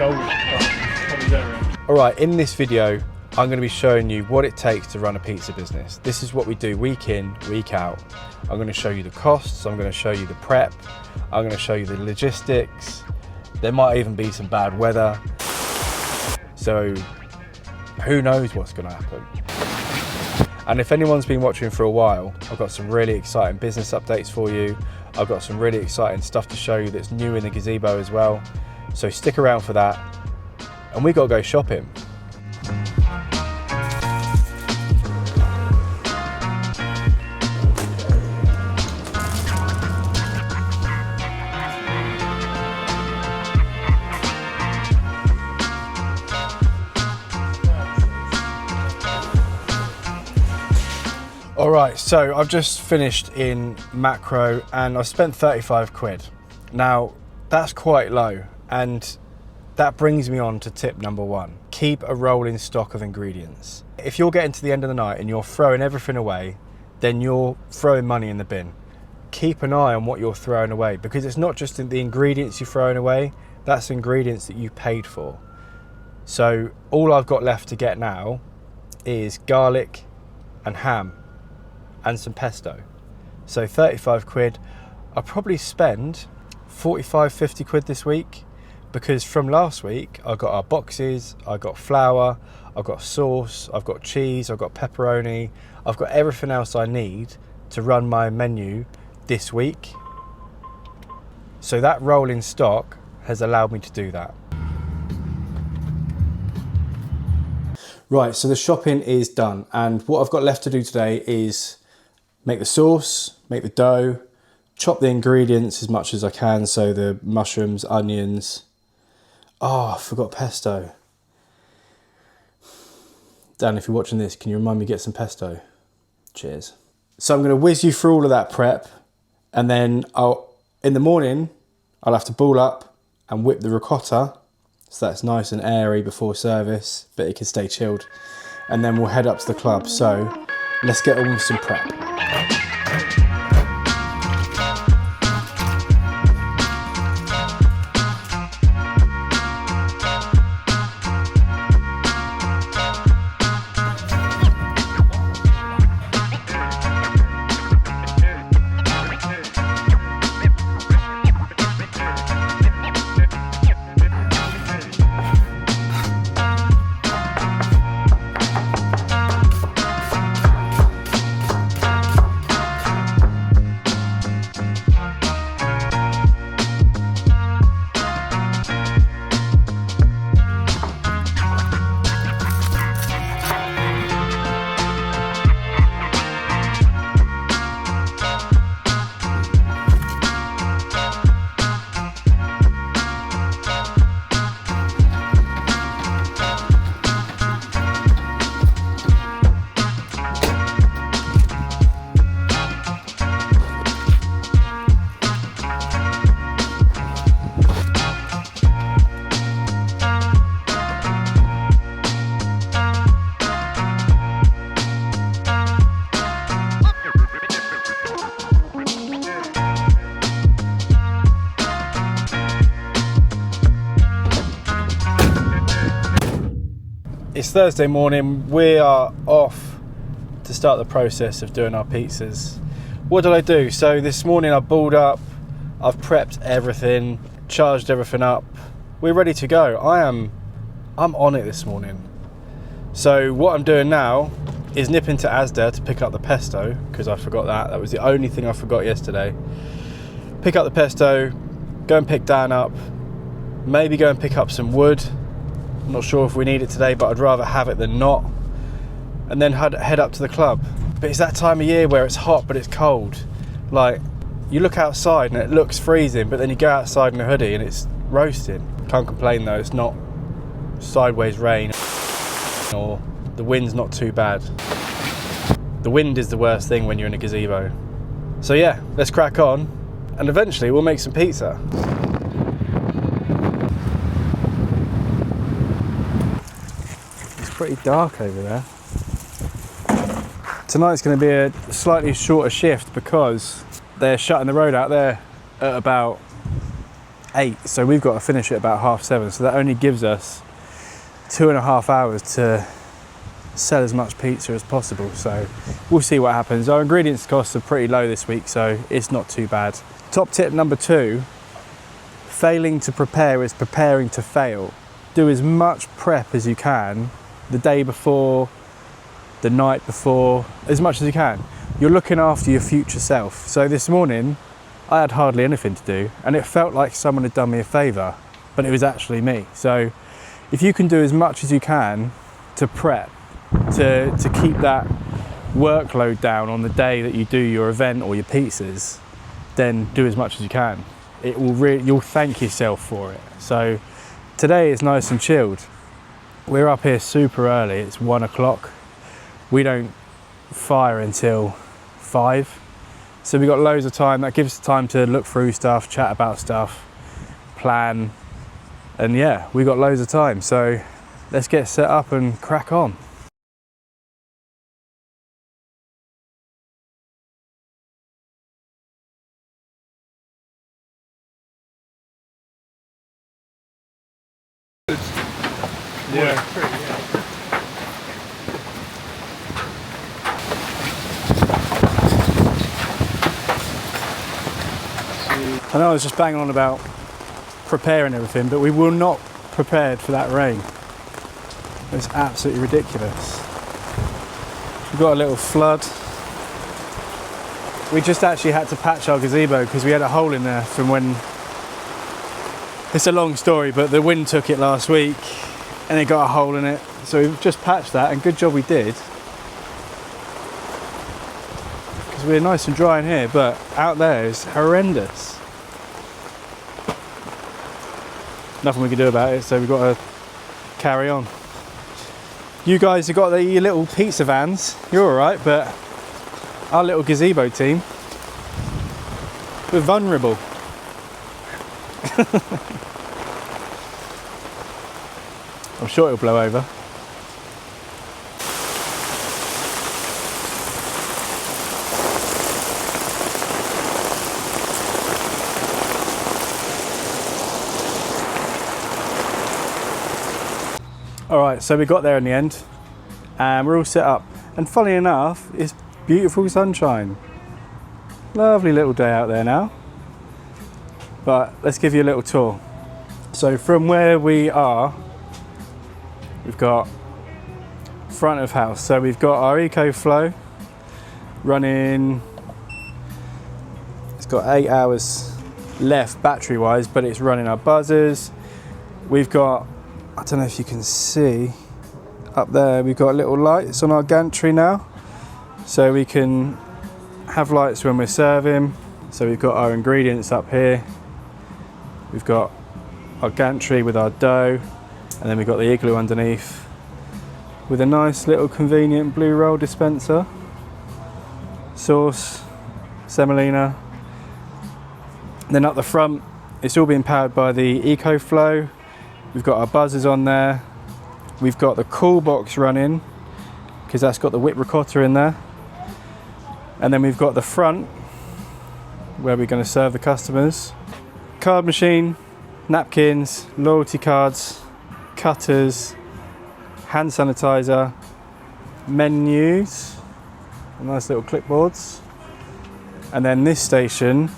gold. Alright, in this video, I'm going to be showing you what it takes to run a pizza business. This is what we do week in, week out. I'm going to show you the costs, I'm going to show you the prep, I'm going to show you the logistics. There might even be some bad weather. So who knows what's going to happen. And if anyone's been watching for a while, I've got some really exciting business updates for you. I've got some really exciting stuff to show you that's new in the gazebo as well. So stick around for that. And we got to go shopping. All right, so I've just finished in Macro and I've spent 35 quid. Now, that's quite low, and that brings me on to tip number one. Keep a rolling stock of ingredients. If you're getting to the end of the night and you're throwing everything away, then you're throwing money in the bin. Keep an eye on what you're throwing away, because it's not just the ingredients you're throwing away, that's ingredients that you paid for. So all I've got left to get now is garlic and ham and some pesto. So 35 quid. I'll probably spend 45, 50 quid this week, because from last week I got our boxes, I got flour, I've got sauce, I've got cheese, I've got pepperoni, I've got everything else I need to run my menu this week. So that rolling stock has allowed me to do that. Right, so the shopping is done, and what I've got left to do today is make the sauce, make the dough, chop the ingredients as much as I can, so the mushrooms, onions. Oh, I forgot pesto. Dan, if you're watching this, can you remind me to get some pesto? Cheers. So I'm going to whiz you through all of that prep, and then in the morning, I'll have to ball up and whip the ricotta, so that's nice and airy before service, but it can stay chilled. And then we'll head up to the club. So let's get on with some prep. It's Thursday morning, we are off to start the process of doing our pizzas. What did I do? So this morning I balled up, I've prepped everything, charged everything up, we're ready to go. I'm on it this morning. So what I'm doing now is nip into Asda to pick up the pesto, because I forgot that was the only thing I forgot yesterday. Pick up the pesto, go and pick Dan up, maybe go and pick up some wood. I'm not sure if we need it today, but I'd rather have it than not. And then head up to the club. But it's that time of year where it's hot, but it's cold. Like, you look outside and it looks freezing, but then you go outside in a hoodie and it's roasting. Can't complain though, it's not sideways rain, or the wind's not too bad. The wind is the worst thing when you're in a gazebo. So yeah, let's crack on, and eventually we'll make some pizza. Pretty dark over there. Tonight's going to be a slightly shorter shift because they're shutting the road out there at about 8, so we've got to finish at about 7:30, so that only gives us 2.5 hours to sell as much pizza as possible. So we'll see what happens. Our ingredients costs are pretty low this week, so it's not too bad. Top tip number 2, failing to prepare is preparing to fail. Do as much prep as you can the day before, the night before, as much as you can. You're looking after your future self. So this morning I had hardly anything to do and it felt like someone had done me a favour, but it was actually me. So if you can do as much as you can to prep, to keep that workload down on the day that you do your event or your pizzas, then do as much as you can. It will you'll thank yourself for it. So today is nice and chilled. We're up here super early, it's 1 o'clock. We don't fire until 5. So we've got loads of time. That gives us time to look through stuff, chat about stuff, plan, and yeah, we've got loads of time. So let's get set up and crack on. Yeah. I know I was just banging on about preparing everything, but we were not prepared for that rain. It's absolutely ridiculous. We've got a little flood. We just actually had to patch our gazebo because we had a hole in there from when... It's a long story, but the wind took it last week and it got a hole in it. So we've just patched that, and good job we did. Because we're nice and dry in here, but out there is horrendous. Nothing we can do about it, so we've got to carry on. You guys have got your little pizza vans, you're alright, but our little gazebo team, we're vulnerable. I'm sure it'll blow over. Alright, so we got there in the end and we're all set up, and funny enough, it's beautiful sunshine. Lovely little day out there now. But let's give you a little tour. So from where we are, we've got front of house. So we've got our EcoFlow running, it's got 8 hours left battery wise, but it's running our buzzers. We've got, I don't know if you can see up there, we've got little lights on our gantry now, so we can have lights when we're serving. So we've got our ingredients up here, we've got our gantry with our dough, and then we've got the igloo underneath with a nice little convenient blue roll dispenser, sauce, semolina. Then up the front, it's all being powered by the EcoFlow. We've got our buzzers on there. We've got the cool box running because that's got the whipped ricotta in there. And then we've got the front where we're going to serve the customers. Card machine, napkins, loyalty cards, cutters, hand sanitizer, menus, nice little clipboards. And then this station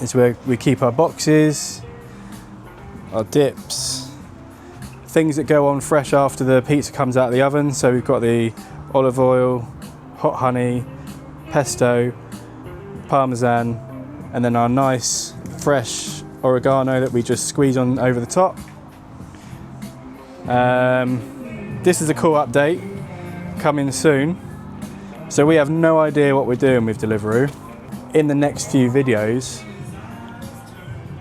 is where we keep our boxes, our dips, things that go on fresh after the pizza comes out of the oven. So we've got the olive oil, hot honey, pesto, parmesan, and then our nice fresh oregano that we just squeeze on over the top. This is a cool update coming soon. So we have no idea what we're doing with Deliveroo. In the next few videos,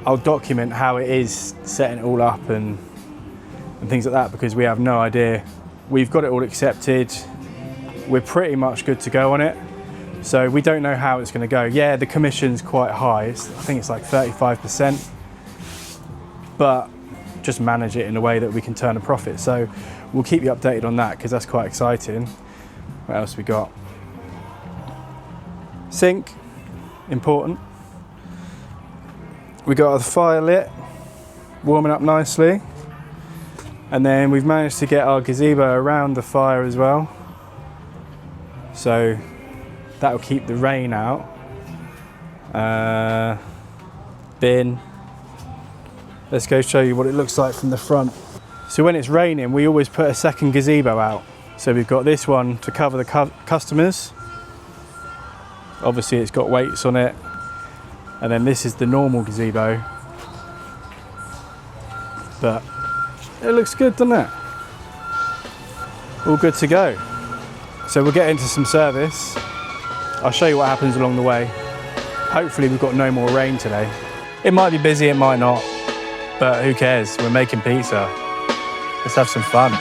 I'll document how it is setting it all up and things like that, because we have no idea. We've got it all accepted. We're pretty much good to go on it. So we don't know how it's going to go. Yeah, the commission's quite high. I think it's like 35%. But just manage it in a way that we can turn a profit. So we'll keep you updated on that because that's quite exciting. What else we got? Sink, important. We got the fire lit, warming up nicely. And then we've managed to get our gazebo around the fire as well. So that'll keep the rain out. Bin. Let's go show you what it looks like from the front. So when it's raining, we always put a second gazebo out. So we've got this one to cover the customers. Obviously it's got weights on it. And then this is the normal gazebo. But it looks good, doesn't it? All good to go. So we'll get into some service. I'll show you what happens along the way. Hopefully we've got no more rain today. It might be busy, it might not, but who cares? We're making pizza. Let's have some fun.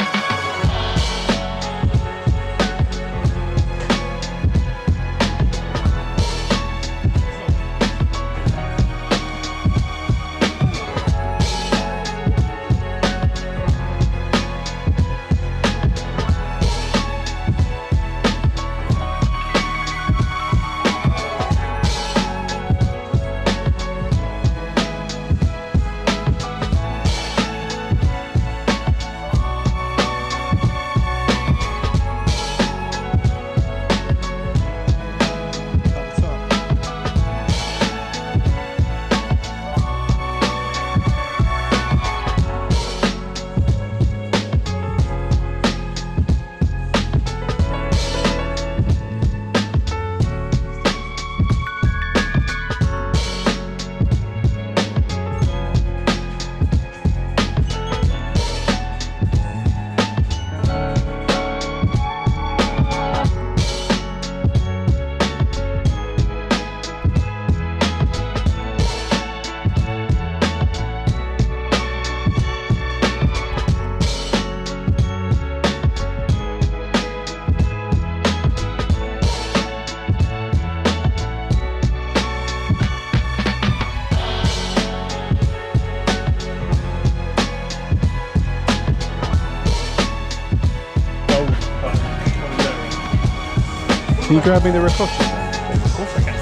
Can you grab me the ricotta? Of course I can.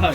No.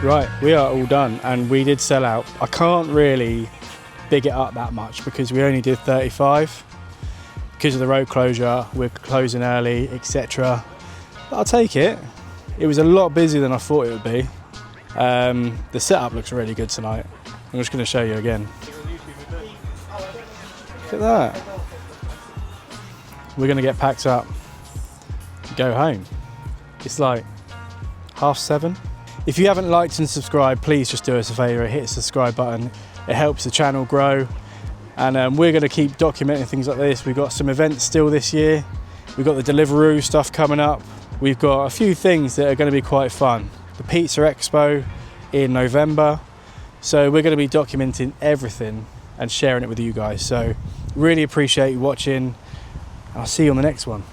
Right, we are all done and we did sell out. I can't really big it up that much because we only did 35 because of the road closure, we're closing early, etc. But I'll take it. It was a lot busier than I thought it would be. The setup looks really good tonight. I'm just going to show you again. Look at that. We're going to get packed up, go home. It's like 7:30. If you haven't liked and subscribed, please just do us a favour, hit the subscribe button. It helps the channel grow. And we're going to keep documenting things like this. We've got some events still this year. We've got the Deliveroo stuff coming up. We've got a few things that are going to be quite fun. The Pizza Expo in November. So we're going to be documenting everything and sharing it with you guys. So really appreciate you watching. I'll see you on the next one.